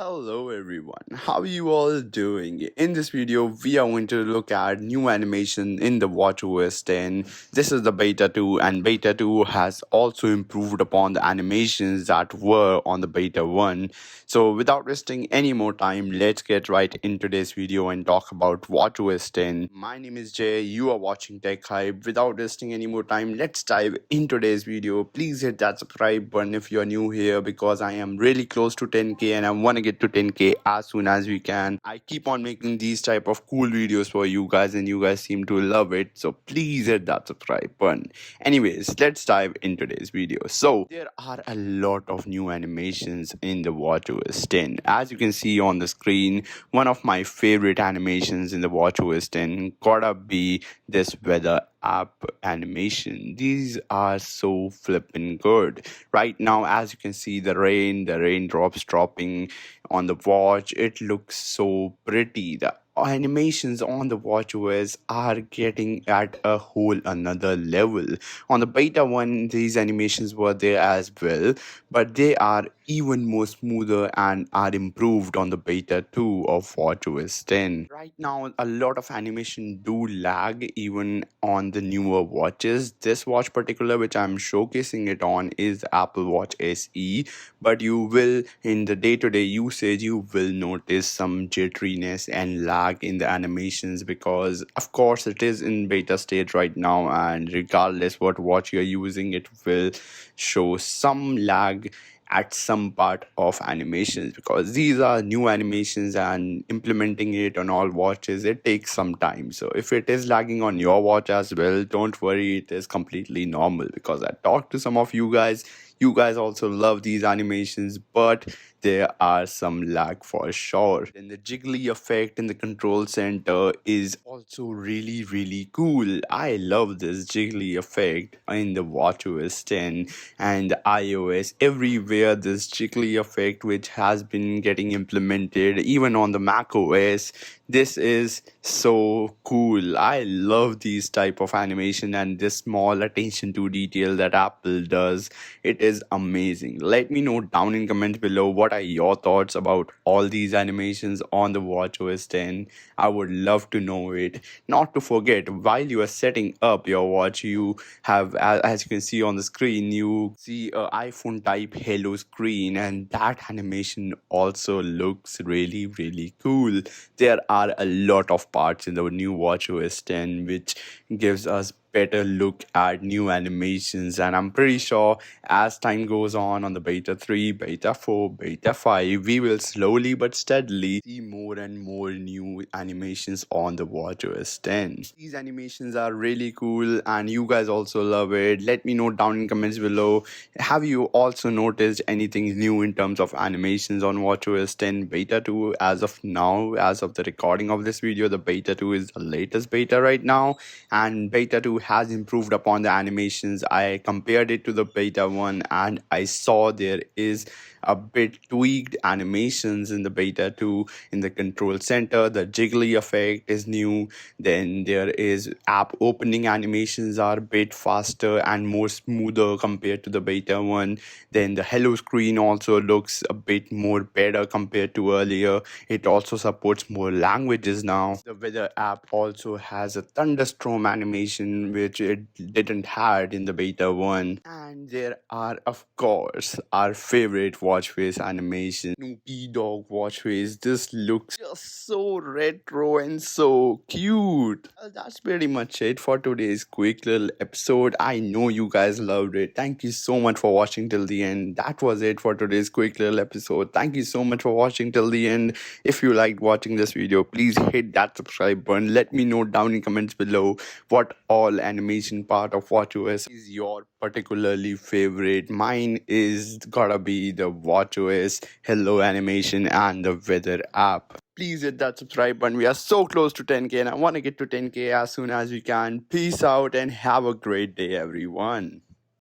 Hello everyone, how are you all doing? In this video, we are going to look at new animation in the WatchOS 10. This is the beta 2 and beta 2 has also improved upon the animations that were on the beta 1. So without wasting any more time, let's get right into this video and talk about WatchOS 10. My name is Jay, you are watching Tech Hype. Without wasting any more time, let's dive into today's video. Please hit that subscribe button if you're new here because I am really close to 10k and I want to get to 10k as soon as we can. I keep on making these type of cool videos for you guys and you guys seem to love it, so please hit that subscribe button. Anyways, let's dive into today's video. So there are a lot of new animations in the WatchOS 10. As you can see on the screen, one of my favorite animations in the WatchOS 10 gotta be this weather app animation. These are so flippin' good. Right now, as you can see, the raindrops dropping on the watch, it looks so pretty. The animations on the WatchOS are getting at a whole another level. On the beta 1, these animations were there as well, but they are even more smoother and are improved on the beta 2 of WatchOS 10. Right now, a lot of animation do lag even on the newer watches. This watch particular which I'm showcasing it on is Apple Watch SE, but you will in the day-to-day usage you will notice some jitteriness and lag in the animations because of course it is in beta state right now, and regardless what watch you're using, it will show some lag at some part of animations because these are new animations and implementing it on all watches it takes some time. So if it is lagging on your watch as well, don't worry, it is completely normal because I talked to some of you guys. You guys also love these animations, but there are some lag for sure. Then the jiggly effect in the control center is also really cool. I love this jiggly effect in the WatchOS 10 and iOS. Everywhere this jiggly effect which has been getting implemented even on the macOS. This is so cool. I love these type of animation and this small attention to detail that Apple does. It is amazing. Let me know down in comments below what are your thoughts about all these animations on the WatchOS 10. I would love to know it. Not to forget, while you are setting up your watch, you have, as you can see on the screen, you see a iPhone type halo screen, and that animation also looks really cool. There are a lot of parts in the new WatchOS 10 which gives us better look at new animations, and I'm pretty sure as time goes on the beta 3, beta 4, beta 5, we will slowly but steadily see more and more new animations on the WatchOS 10. These animations are really cool and you guys also love it. Let me know down in comments below, have you also noticed anything new in terms of animations on WatchOS 10 beta 2? As of now, as of the recording of this video, the beta 2 is the latest beta right now, and beta 2 has improved upon the animations. I compared it to the beta 1 and I saw there is a bit tweaked animations in the beta 2. In the control center, the jiggly effect is new. Then there is app opening animations are a bit faster and more smoother compared to the beta 1. Then the hello screen also looks a bit more better compared to earlier. It also supports more languages now. The weather app also has a thunderstorm animation which it didn't had in the beta 1. And there are of course our favorite watch face animation, Snoopy Dog watch face. This looks just so retro and so cute. That's pretty much it for today's quick little episode. I know you guys loved it. Thank you so much for watching till the end. That was it for today's quick little episode. Thank you so much for watching till the end. If you liked watching this video, please hit that subscribe button. Let me know down in comments below what all animation part of WatchOS is your particularly favorite. Mine is gotta be the WatchOS hello animation and the weather app. Please hit that subscribe button. We are so close to 10k and I want to get to 10k as soon as we can. Peace out and have a great day everyone.